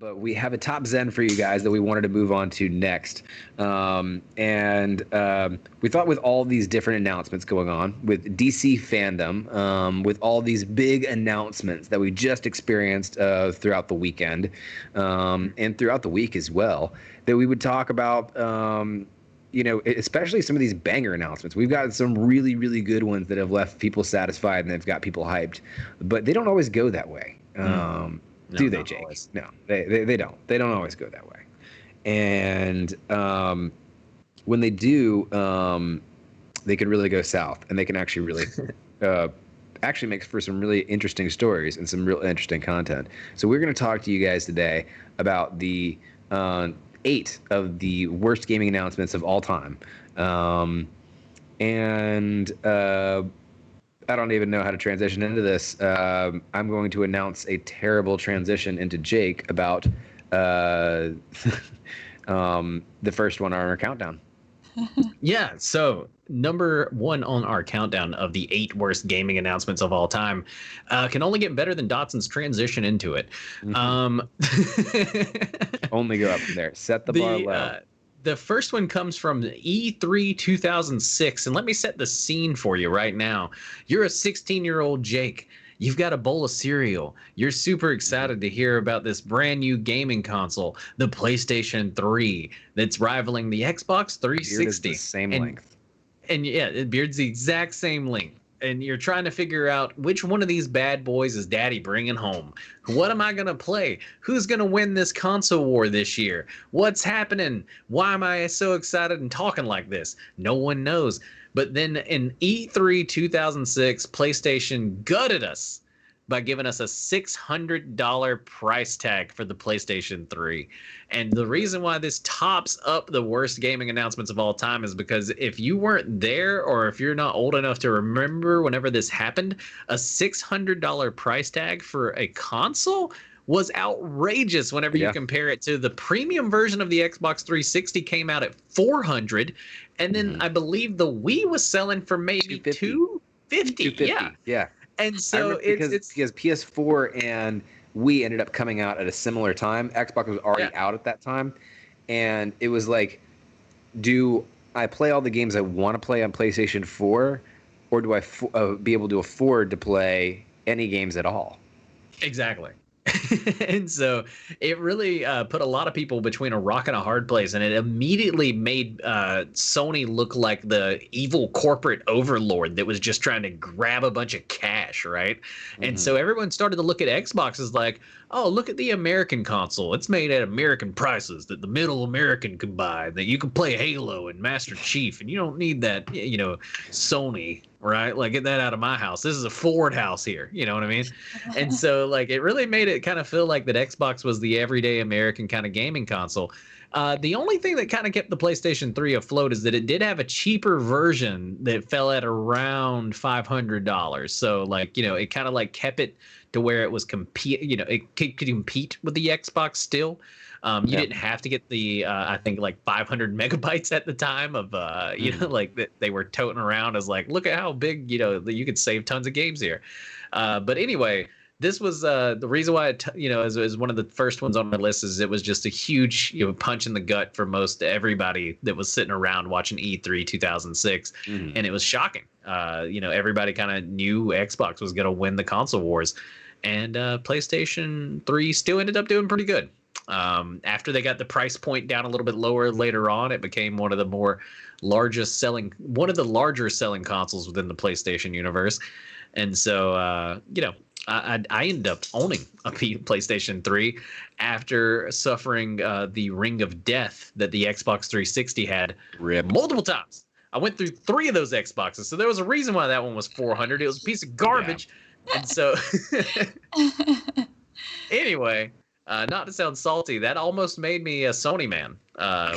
but we have a top Zen for you guys that we wanted to move on to next. We thought with all these different announcements going on, with DC fandom, with all these big announcements that we just experienced throughout the weekend and throughout the week as well, that we would talk about, especially some of these banger announcements. We've got some really, really good ones that have left people satisfied and they've got people hyped, but they don't always go that way. No, do they, Jake? Always. No, they don't. They don't always go that way. And when they do, they can really go south, and they can actually really actually make for some really interesting stories and some real interesting content. So we're going to talk to you guys today about the 8 of the worst gaming announcements of all time. I don't even know how to transition into this. I'm going to announce a terrible transition into Jake about the first one on our countdown. Yeah, so number 1 on our countdown of the 8 worst gaming announcements of all time can only get better than Dotson's transition into it. Only go up from there. Set the bar low. The first one comes from E3 2006, and let me set the scene for you right now. You're a 16-year-old Jake. You've got a bowl of cereal. You're super excited to hear about this brand new gaming console, the PlayStation 3, that's rivaling the Xbox 360. Beard is the same length. And yeah, the beard's the exact same length. And you're trying to figure out which one of these bad boys is daddy bringing home. What am I going to play? Who's going to win this console war this year? What's happening? Why am I so excited and talking like this? No one knows. But then in E3 2006, PlayStation gutted us by giving us a $600 price tag for the PlayStation 3. And the reason why this tops up the worst gaming announcements of all time is because if you weren't there, or if you're not old enough to remember whenever this happened, a $600 price tag for a console was outrageous whenever you compare it to the premium version of the Xbox 360 came out at $400, and then I believe the Wii was selling for maybe $250. Yeah. And so it's because PS4 and Wii ended up coming out at a similar time. Xbox was already out at that time, and it was like, do I play all the games I want to play on PlayStation 4, or do I be able to afford to play any games at all? Exactly. And so it really put a lot of people between a rock and a hard place, and it immediately made Sony look like the evil corporate overlord that was just trying to grab a bunch of cash, right? And so everyone started to look at Xbox as like, oh, look at the American console. It's made at American prices that the middle American can buy, that you can play Halo and Master Chief, and you don't need that, Sony, right? Like, get that out of my house. This is a Ford house here. You know what I mean? And so, like, it really made it kind of feel like that Xbox was the everyday American kind of gaming console. The only thing that kind of kept the PlayStation 3 afloat is that it did have a cheaper version that fell at around $500. So, like, it kind of like kept it to where it was it could compete with the Xbox still. You didn't have to get the I think like 500 megabytes at the time of like that they were toting around as like, look at how big you could save tons of games here. But anyway, this was the reason why it is one of the first ones on my list. Is it was just a huge punch in the gut for most everybody that was sitting around watching E3 2006, and it was shocking. Everybody kind of knew Xbox was going to win the console wars, and PlayStation 3 still ended up doing pretty good. After they got the price point down a little bit lower later on, it became one of the larger selling consoles within the PlayStation universe. And so, I ended up owning a PlayStation 3 after suffering the ring of death that the Xbox 360 had multiple times. I went through 3 of those Xboxes, so there was a reason why that one was $400. It was a piece of garbage. Yeah. And so, anyway, not to sound salty, that almost made me a Sony man.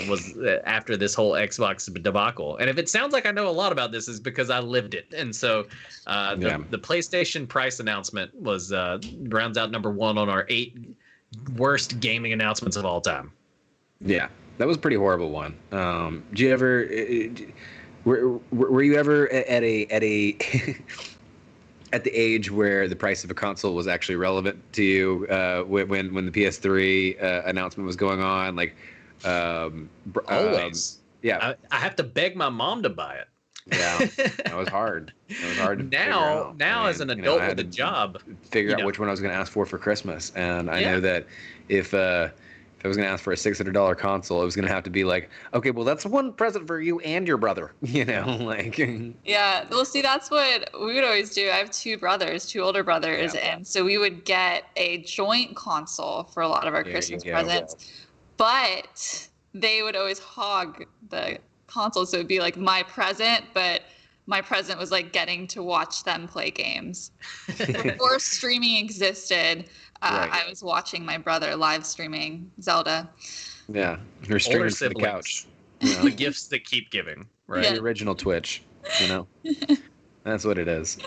Was after this whole Xbox debacle, and if it sounds like I know a lot about this, is because I lived it. And so, the PlayStation price announcement was rounds out number 1 on our 8 worst gaming announcements of all time. Yeah, that was a pretty horrible one. Did you ever? Were you ever at a at the age where the price of a console was actually relevant to you, when the PS3 announcement was going on, like Always. Yeah. I have to beg my mom to buy it. Yeah, that was hard. It was hard to figure out. Now as an adult with a job, figure out which one I was going to ask for Christmas, and I know that if I was going to ask for a $600 console, it was going to have to be like, okay, well, that's one present for you and your brother, like. Yeah, well, see, that's what we would always do. I have two older brothers, and so we would get a joint console for a lot of our Christmas presents, but they would always hog the console, so it'd be like my present, but my present was like getting to watch them play games. Before streaming existed, I was watching my brother live streaming Zelda. Yeah, you're streaming from the couch. The gifts that keep giving, right? The original Twitch, That's what it is.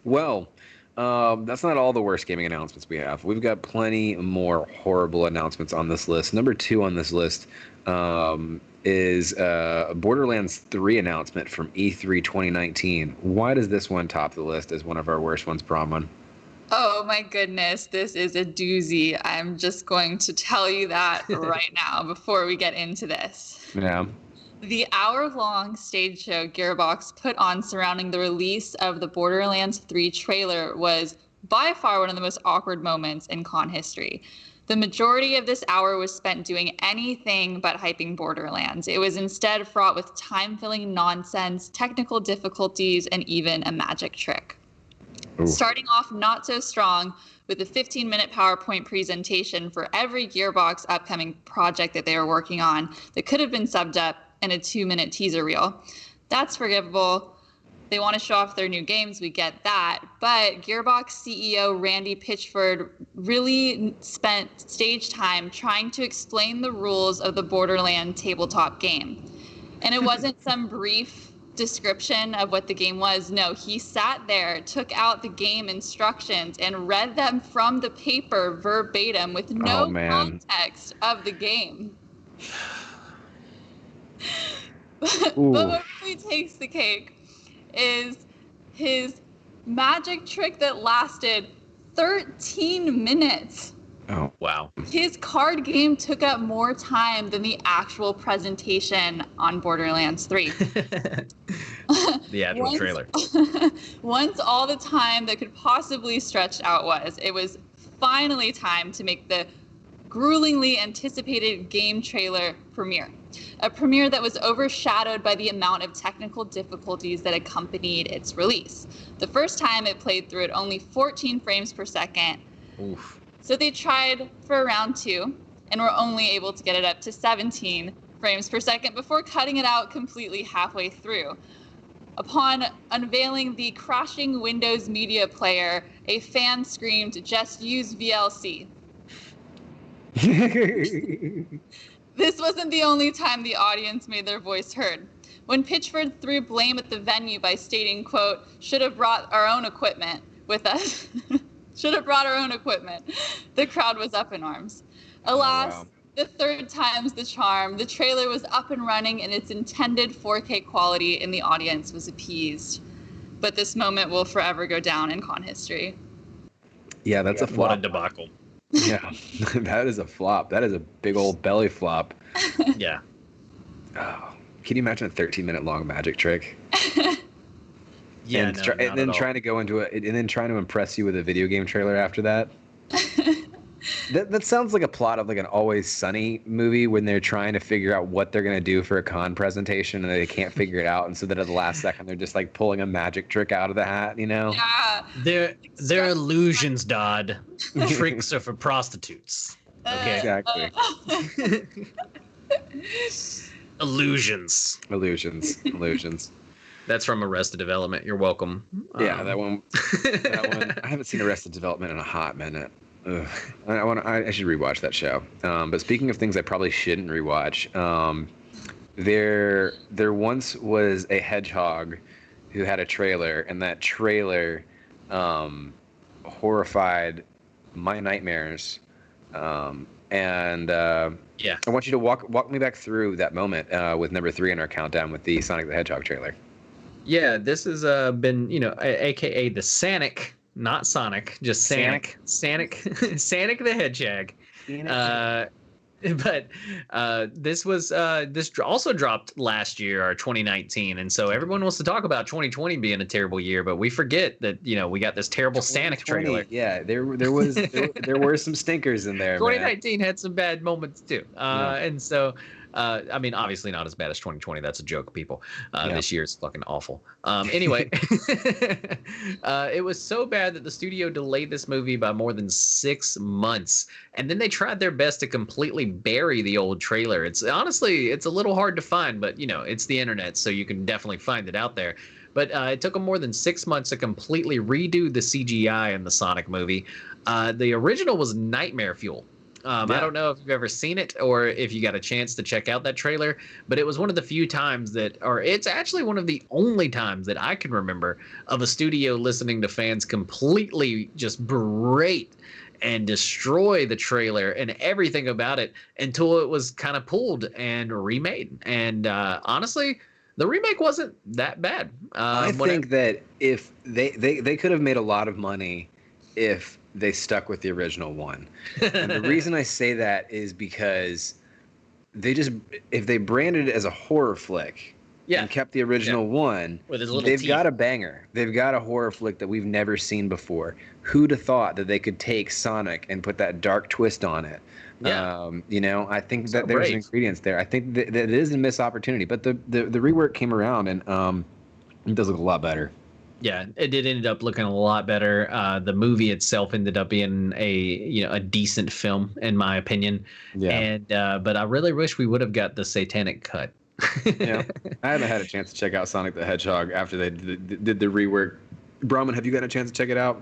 Well, that's not all the worst gaming announcements we have. We've got plenty more horrible announcements on this list. Number 2 on this list is a Borderlands 3 announcement from E3 2019. Why does this one top the list as one of our worst ones, Bronwyn? Oh my goodness, this is a doozy. I'm just going to tell you that right now before we get into this. Yeah. The hour-long stage show Gearbox put on surrounding the release of the Borderlands 3 trailer was by far one of the most awkward moments in con history. The majority of this hour was spent doing anything but hyping Borderlands. It was instead fraught with time-filling nonsense, technical difficulties, and even a magic trick. Ooh. Starting off not so strong with a 15-minute PowerPoint presentation for every Gearbox upcoming project that they were working on that could have been subbed up in a 2-minute teaser reel. That's forgivable. They want to show off their new games, we get that. But Gearbox CEO Randy Pitchford really spent stage time trying to explain the rules of the Borderlands tabletop game. And it wasn't some brief description of what the game was. No, he sat there, took out the game instructions, and read them from the paper verbatim with no context of the game. But what really takes the cake is his magic trick that lasted 13 minutes. Oh, wow. His card game took up more time than the actual presentation on Borderlands 3. The actual trailer. Once all the time that could possibly stretch out it was finally time to make the gruelingly anticipated game trailer premiere. A premiere that was overshadowed by the amount of technical difficulties that accompanied its release. The first time it played through at only 14 frames per second. Oof. So they tried for round 2 and were only able to get it up to 17 frames per second before cutting it out completely halfway through. Upon unveiling the crashing Windows Media Player, a fan screamed, "Just use VLC." This wasn't the only time the audience made their voice heard. When Pitchford threw blame at the venue by stating, quote, "should have brought our own equipment with us," should have brought our own equipment, the crowd was up in arms. Alas, the third time's the charm. The trailer was up and running in its intended 4K quality, and the audience was appeased. But this moment will forever go down in con history. Yeah, that's a flop. What a debacle. Yeah, that is a flop. That is a big old belly flop. Yeah. Oh, can you imagine a 13-minute long magic trick? Yeah, and then trying to go into it, and then trying to impress you with a video game trailer after that. That sounds like a plot of like an Always Sunny movie when they're trying to figure out what they're gonna do for a con presentation and they can't figure it out, and so that at the last second they're just like pulling a magic trick out of the hat, Yeah. They're illusions, Dodd. Tricks are for prostitutes. Okay. Exactly. Illusions. That's from Arrested Development. You're welcome. Yeah, that one. I haven't seen Arrested Development in a hot minute. Ugh. I should rewatch that show. But speaking of things I probably shouldn't rewatch, there once was a Hedgehog who had a trailer, and that trailer horrified my nightmares. I want you to walk me back through that moment with number 3 in our countdown with the Sonic the Hedgehog trailer. Yeah, this has been, aka the Sonic, not Sonic, just Sonic. Sonic, Sonic the Hedgehog. Uh, but this also dropped last year, or 2019, and so everyone wants to talk about 2020 being a terrible year, but we forget that we got this terrible Sonic trailer. Yeah, there were some stinkers in there. 2019 had some bad moments too, Yeah. and so. I mean, obviously not as bad as 2020. That's a joke, people. Yeah. This year is fucking awful. Anyway, it was so bad that the studio delayed this movie by more than 6 months, and then they tried their best to completely bury the old trailer. It's honestly, it's a little hard to find, but it's the internet, so you can definitely find it out there. But it took them more than 6 months to completely redo the CGI in the Sonic movie. The original was nightmare fuel. I don't know if you've ever seen it or if you got a chance to check out that trailer, but it was one of the few times it's actually one of the only times that I can remember of a studio listening to fans completely just berate and destroy the trailer and everything about it until it was kind of pulled and remade. And honestly, the remake wasn't that bad. I think that if they could have made a lot of money if they stuck with the original one. And the reason I say that is because if they branded it as a horror flick and kept the original one, they've got a banger. They've got a horror flick that we've never seen before. Who'd have thought that they could take Sonic and put that dark twist on it? Yeah. I think that there's ingredients there. I think that it is a missed opportunity, but the rework came around and it does look a lot better. Yeah, it did end up looking a lot better. The movie itself ended up being a decent film, in my opinion. Yeah. And but I really wish we would have got the satanic cut. Yeah, I haven't had a chance to check out Sonic the Hedgehog after they did the rework. Brahman, have you gotten a chance to check it out?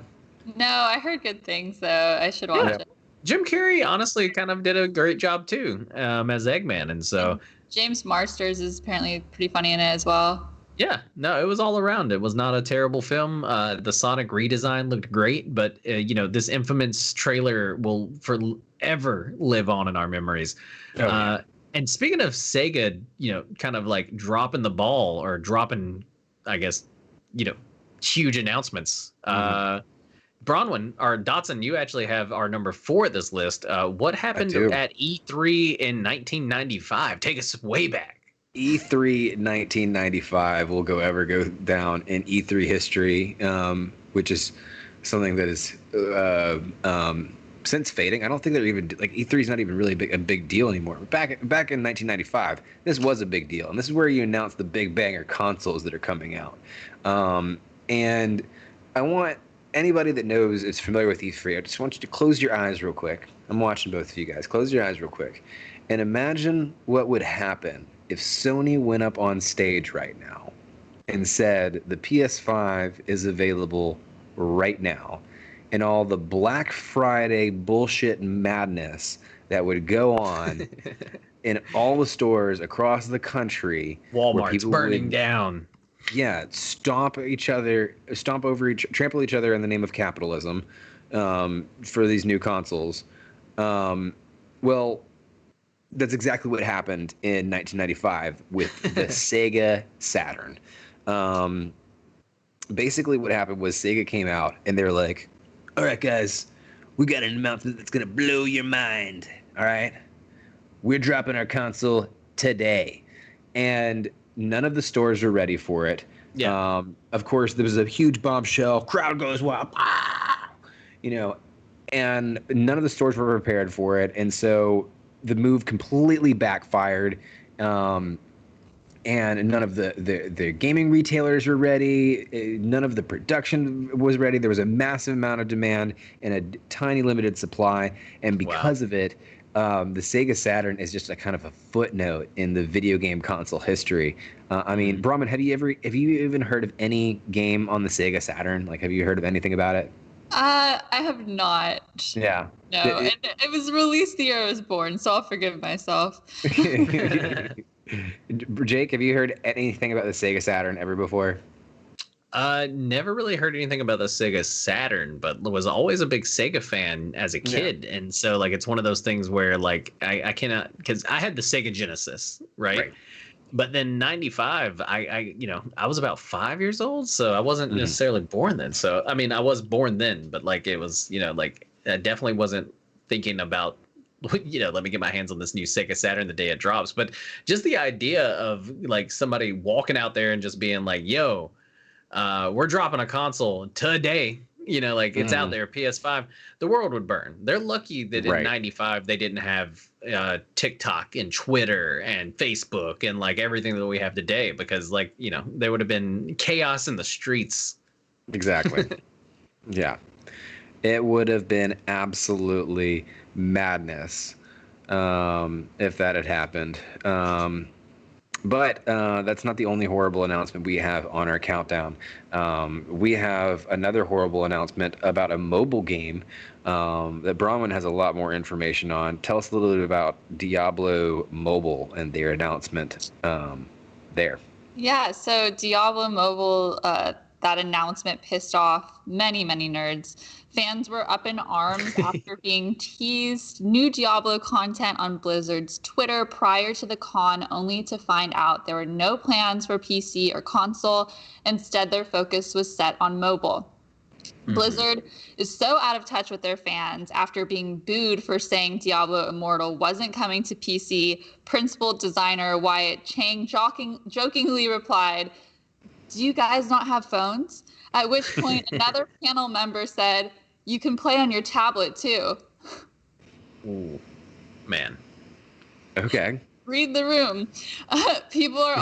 No, I heard good things though. I should watch it. Jim Carrey honestly kind of did a great job too, as Eggman, and so James Marsters is apparently pretty funny in it as well. Yeah, no, it was all around. It was not a terrible film. The Sonic redesign looked great, but this infamous trailer will forever live on in our memories. And speaking of Sega, kind of like dropping the ball or dropping, I guess, huge announcements. Bronwyn or Dotson, you actually have our number 4 at this list. What happened at E3 in 1995? Take us way back. E3 1995 will go down in E3 history, which is something that is since fading. I don't think they're even like E3 is not even really a big deal anymore. Back in 1995, this was a big deal, and this is where you announce the big banger consoles that are coming out. And I want anybody that is familiar with E3, I just want you to close your eyes real quick. I'm watching both of you guys. Close your eyes real quick, and imagine what would happen if Sony went up on stage right now and said the PS5 is available right now, and all the Black Friday bullshit madness that would go on in all the stores across the country. Walmart's burning down. Yeah, trample each other in the name of capitalism for these new consoles. Well, that's exactly what happened in 1995 with the Sega Saturn. Basically, what happened was Sega came out and they were like, all right, guys, we got an announcement that's going to blow your mind. All right? We're dropping our console today. And none of the stores were ready for it. Yeah. Of course, there was a huge bombshell. Crowd goes wild. And none of the stores were prepared for it. And so the move completely backfired. And none of the gaming retailers were ready. None of the production was ready. There was a massive amount of demand and a tiny limited supply. And because of it, the Sega Saturn is just a kind of a footnote in the video game console history. I mean, Brahman, have you even heard of any game on the Sega Saturn? Like, have you heard of anything about it? I have not. Yeah. No, it was released the year I was born, so I'll forgive myself. Jake, have you heard anything about the Sega Saturn ever before? Never really heard anything about the Sega Saturn, but was always a big Sega fan as a kid. Yeah. And so like, it's one of those things where like, I cannot, because I had the Sega Genesis, right? But then 95, I was about 5 years old, so I wasn't necessarily born then. So I mean, I was born then, but like it was, like I definitely wasn't thinking about, let me get my hands on this new Sega Saturn the day it drops. But just the idea of like somebody walking out there and just being like, "Yo, we're dropping a console today." Like it's out there, PS5, the world would burn. They're lucky that in 95 they didn't have TikTok and Twitter and Facebook and like everything that we have today, because like, there would have been chaos in the streets. Exactly. Yeah. It would have been absolutely madness if that had happened. But that's not the only horrible announcement we have on our countdown. We have another horrible announcement about a mobile game that Bronwyn has a lot more information on. Tell us a little bit about Diablo Mobile and their announcement there. Yeah, so Diablo Mobile, that announcement pissed off many, many nerds. Fans were up in arms after being teased new Diablo content on Blizzard's Twitter prior to the con, only to find out there were no plans for PC or console. Instead, their focus was set on mobile. Blizzard is so out of touch with their fans after being booed for saying Diablo Immortal wasn't coming to PC. Principal designer Wyatt Chang jokingly replied, "Do you guys not have phones?" At which point another panel member said, "You can play on your tablet too." Ooh, man. Okay. Read the room. People are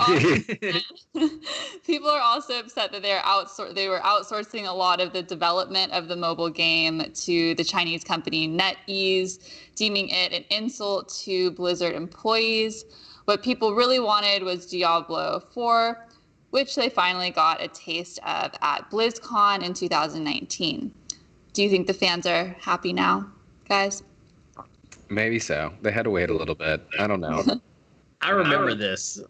also upset that they were outsourcing a lot of the development of the mobile game to the Chinese company NetEase, deeming it an insult to Blizzard employees. What people really wanted was Diablo 4, which they finally got a taste of at BlizzCon in 2019. Do you think the fans are happy now, guys? Maybe so. They had to wait a little bit. I don't know. I remember this,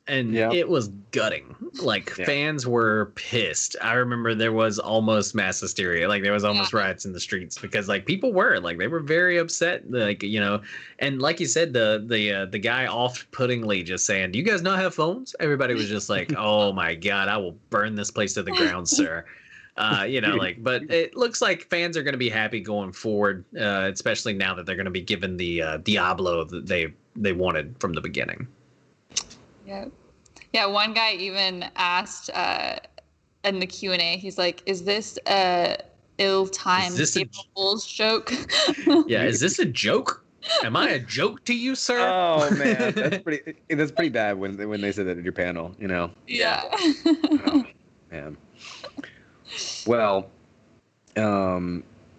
and it was gutting. Like, fans were pissed. I remember there was almost mass hysteria. Like, there was almost riots in the streets because, like, people were like, they were very upset. Like, and like you said, the guy off-puttingly just saying, "Do you guys not have phones?" Everybody was just like, "Oh my God, I will burn this place to the ground, sir." But it looks like fans are going to be happy going forward, especially now that they're going to be given the Diablo that they wanted from the beginning. Yeah. One guy even asked in the Q&A, he's like, "Is this a ill-timed April Fool's joke?" Yeah, is this a joke? Am I a joke to you, sir? Oh man, that's pretty bad when they said that at your panel. Yeah. Oh, man. Well,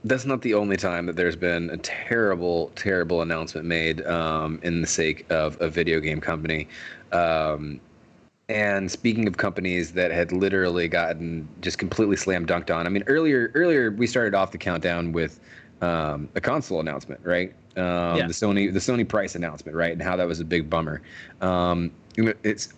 that's not the only time that there's been a terrible, terrible announcement made in the sake of a video game company. And speaking of companies that had literally gotten just completely slam dunked on, I mean, earlier we started off the countdown with a console announcement, right? The Sony price announcement, right, and how that was a big bummer. It's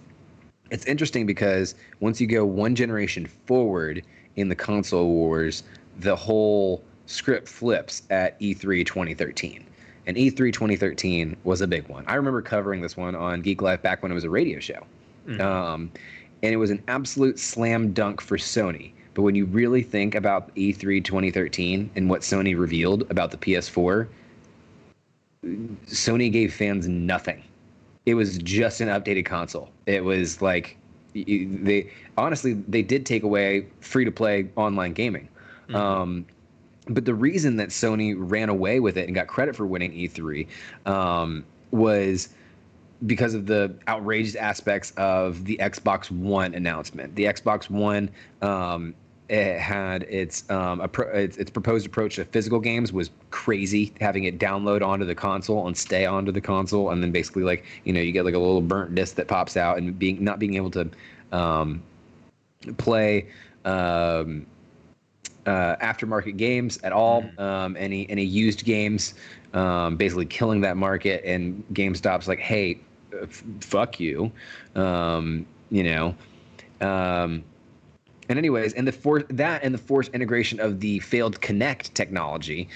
interesting because once you go one generation forward in the console wars, the whole script flips at E3 2013. And E3 2013 was a big one. I remember covering this one on Geeklife back when it was a radio show. And it was an absolute slam dunk for Sony. But when you really think about E3 2013 and what Sony revealed about the PS4, Sony gave fans nothing. It was just an updated console. It was like they did take away free-to-play online gaming. But the reason that Sony ran away with it and got credit for winning E3 was because of the outrageous aspects of the Xbox One announcement. The Xbox One, it had its proposed approach to physical games was crazy, having it download onto the console and stay onto the console, and then basically you get like a little burnt disc that pops out, and not being able to play aftermarket games at all, any used games, basically killing that market. And GameStop's like, "Hey, fuck you," And anyways, and the forced integration of the failed Kinect technology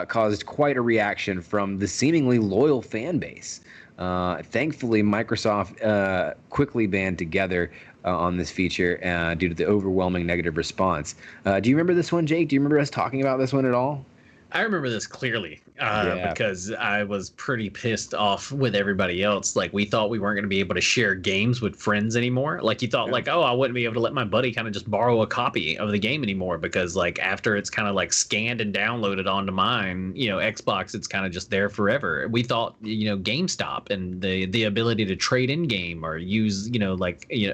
caused quite a reaction from the seemingly loyal fan base. Thankfully, Microsoft quickly band together on this feature due to the overwhelming negative response. Do you remember this one, Jake? Do you remember us talking about this one at all? I remember this clearly Yeah. because I was pretty pissed off with everybody else. Like, we thought we weren't going to be able to share games with friends anymore. Like, you thought, like, oh, I wouldn't be able to let my buddy kind of just borrow a copy of the game anymore because, like, after it's kind of like scanned and downloaded onto mine, Xbox, it's kind of just there forever. We thought, GameStop and the ability to trade in game or use,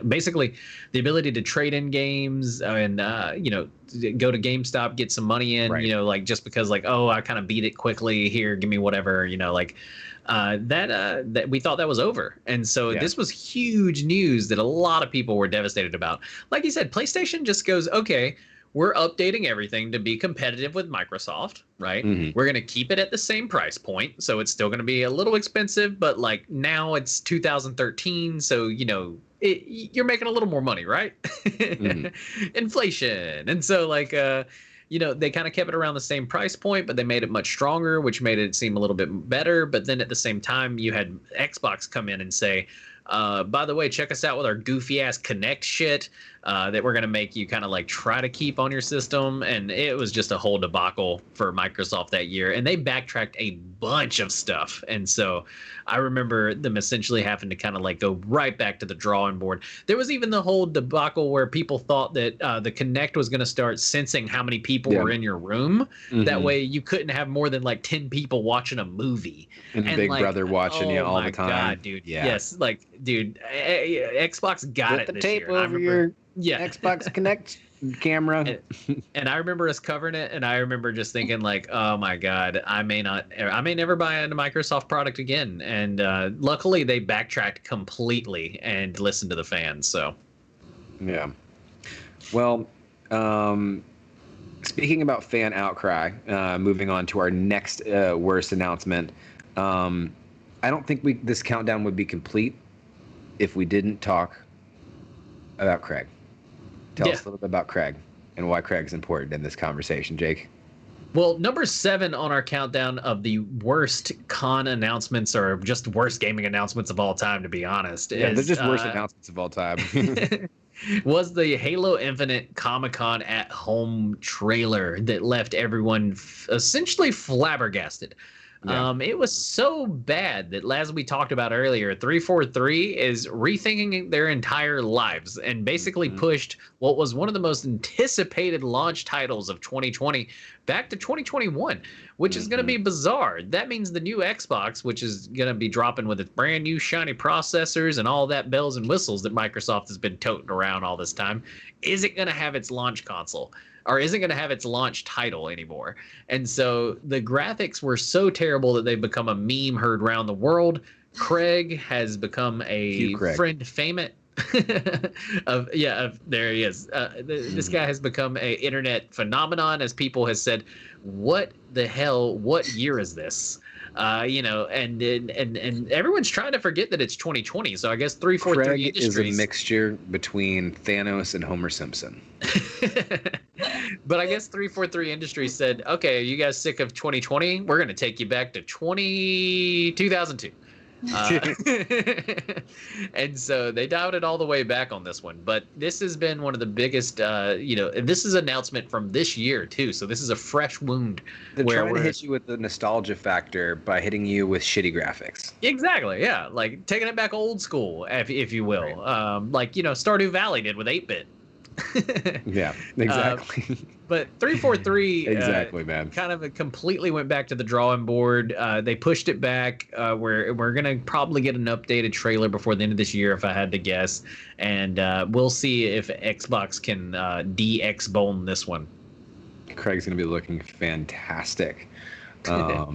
basically the ability to trade in games and, go to GameStop, get some money in, Right. just because, like, oh, I kind of beat it quickly here, give me whatever, that we thought that was over. And so this was huge news that a lot of people were devastated about. Like you said, PlayStation just goes, okay, we're updating everything to be competitive with Microsoft, right? We're going to keep it at the same price point. So it's still going to be a little expensive, but like now it's 2013. So, you're making a little more money, right? Inflation. And so like, they kind of kept it around the same price point, but they made it much stronger, which made it seem a little bit better. But then at the same time, you had Xbox come in and say, by the way, check us out with our goofy ass Connect shit that we're going to make you kind of like try to keep on your system. And it was just a whole debacle for Microsoft that year. And they backtracked a bunch of stuff. And so I remember them essentially having to kind of like go right back to the drawing board. There was even the whole debacle where people thought that the Kinect was going to start sensing how many people were in your room. That way you couldn't have more than like 10 people watching a movie. And Big like, Brother watching you all the time. Oh my God, dude. Yeah. Yes. Like, dude, Xbox got Get it the this tape year. over your Xbox Connect camera. And I remember us covering it, and I remember just thinking like, oh my God, I may never buy a Microsoft product again. And luckily they backtracked completely and listened to the fans. So yeah. Well, speaking about fan outcry, moving on to our next worst announcement. I don't think this countdown would be complete if we didn't talk about Craig. Tell us a little bit about Craig and why Craig's important in this conversation, Jake. Well, number 7 on our countdown of the worst con announcements or just worst gaming announcements of all time, to be honest. Yeah, they're just worst announcements of all time. Was the Halo Infinite Comic-Con at home trailer that left everyone essentially flabbergasted. Yeah. It was so bad that, as we talked about earlier, 343 is rethinking their entire lives and basically pushed what was one of the most anticipated launch titles of 2020 back to 2021, which is going to be bizarre. That means the new Xbox, which is going to be dropping with its brand new shiny processors and all that bells and whistles that Microsoft has been toting around all this time, isn't going to have its launch console. Or isn't going to have its launch title anymore. And so the graphics were so terrible that they've become a meme heard around the world. Craig has become a friend favorite there he is. This guy has become a internet phenomenon, as people has said, what the hell, what year is this? And everyone's trying to forget that it's 2020. So I guess 343 Craig Industries is a mixture between Thanos and Homer Simpson. But I guess 343 Industries said, okay, are you guys sick of 2020? We're going to take you back to 2002. And so they dialed it all the way back on this one. But this has been one of the biggest, and this is an announcement from this year, too. So this is a fresh wound. They're trying to hit you with the nostalgia factor by hitting you with shitty graphics. Exactly, yeah. Like taking it back old school, if you will. Right. Like, Stardew Valley did with 8-bit. Yeah, exactly. But 343 exactly, man. Kind of completely went back to the drawing board. They pushed it back. We're gonna probably get an updated trailer before the end of this year, if I had to guess, and we'll see if Xbox can de-X-bone this one. Craig's gonna be looking fantastic. I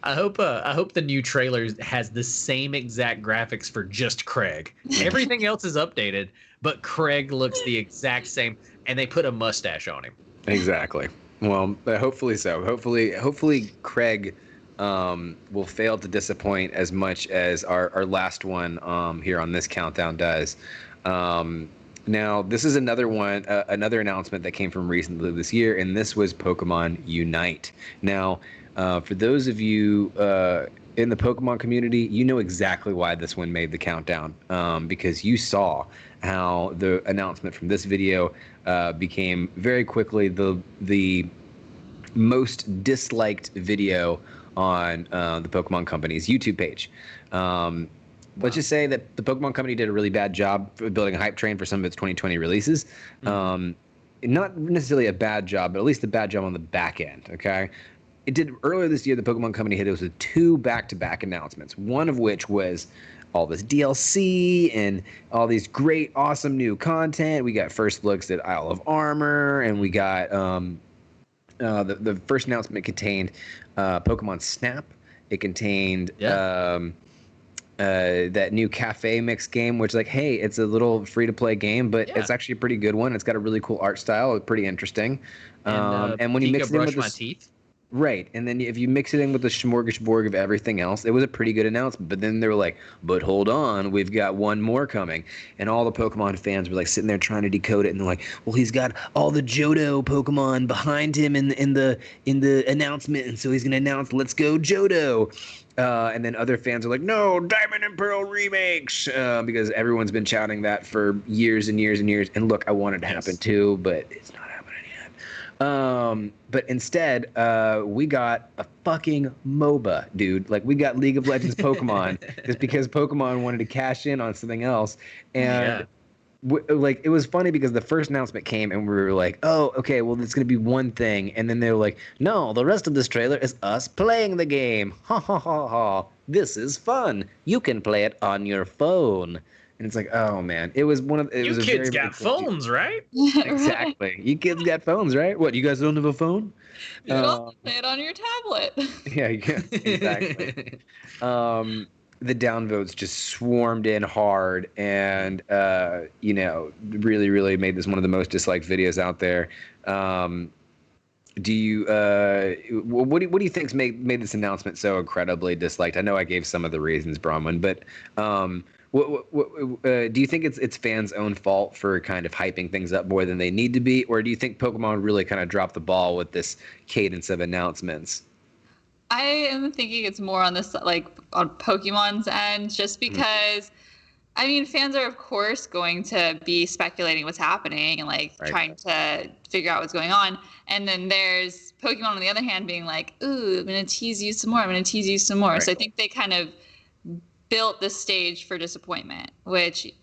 hope the new trailer has the same exact graphics for just Craig. Everything else is updated, but Craig looks the exact same, and they put a mustache on him. Exactly. Well, hopefully so. Hopefully Craig will fail to disappoint as much as our last one here on this countdown does. Now, this is another one, another announcement that came from recently this year, and this was Pokemon Unite. Now, for those of you in the Pokemon community, you know exactly why this one made the countdown, because you saw how the announcement from this video became very quickly the most disliked video on the Pokemon Company's YouTube page. Let's just say that the Pokemon Company did a really bad job for building a hype train for some of its 2020 releases. Not necessarily a bad job, but at least a bad job on the back end. Okay, it did earlier this year. The Pokemon Company hit us with 2 back-to-back announcements. One of which was all this DLC and all these great, awesome new content. We got first looks at Isle of Armor, and we got the first announcement contained Pokemon Snap. It contained that new cafe mix game, which like, hey, it's a little free to play game, but it's actually a pretty good one. It's got a really cool art style. It's pretty interesting. And when you mix it in with my teeth. Right. And then if you mix it in with the smorgasbord of everything else, it was a pretty good announcement. But then they were like, but hold on, we've got one more coming. And all the Pokemon fans were like sitting there trying to decode it. And they're like, well, he's got all the Johto Pokemon behind him in the announcement. And so he's going to announce, let's go Johto. And then other fans are like, no, Diamond and Pearl remakes, because everyone's been shouting that for years and years and years. And look, I want it to happen too, but it's not happening yet. But instead, we got a fucking MOBA, dude. Like, we got League of Legends Pokemon just because Pokemon wanted to cash in on something else. And like, it was funny because the first announcement came and we were like, oh, okay, well, it's going to be one thing. And then they were like, no, the rest of this trailer is us playing the game. Ha ha ha ha. This is fun. You can play it on your phone. And it's like, oh man, it was one of it you was a kids very, got phones, right? Exactly. You kids got phones, right? What, you guys don't have a phone? You can also play it on your tablet. Yeah, you can. Exactly. The downvotes just swarmed in hard, and really, really made this one of the most disliked videos out there. Do you what do you think's made this announcement so incredibly disliked? I know I gave some of the reasons, Bronwyn, but do you think it's fans' own fault for kind of hyping things up more than they need to be, or do you think Pokemon really kind of dropped the ball with this cadence of announcements? I am thinking it's more on this, like, on Pokemon's end, just because, I mean, fans are, of course, going to be speculating what's happening and, like, trying to figure out what's going on. And then there's Pokemon, on the other hand, being like, ooh, I'm going to tease you some more. I'm going to tease you some more. Right. So I think they kind of built the stage for disappointment, which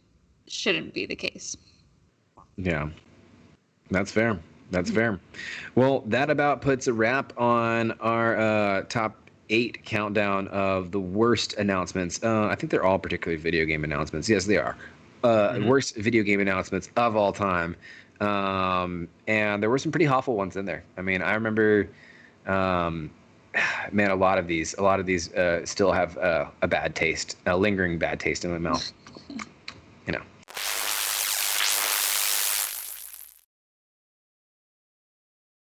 shouldn't be the case. Yeah, that's fair. That's fair. Well, that about puts a wrap on our top 8 countdown of the worst announcements. I think they're all particularly video game announcements. Yes, they are. Worst video game announcements of all time. And there were some pretty awful ones in there. I mean, I remember, man, a lot of these still have a bad taste, a lingering bad taste in my mouth. You know.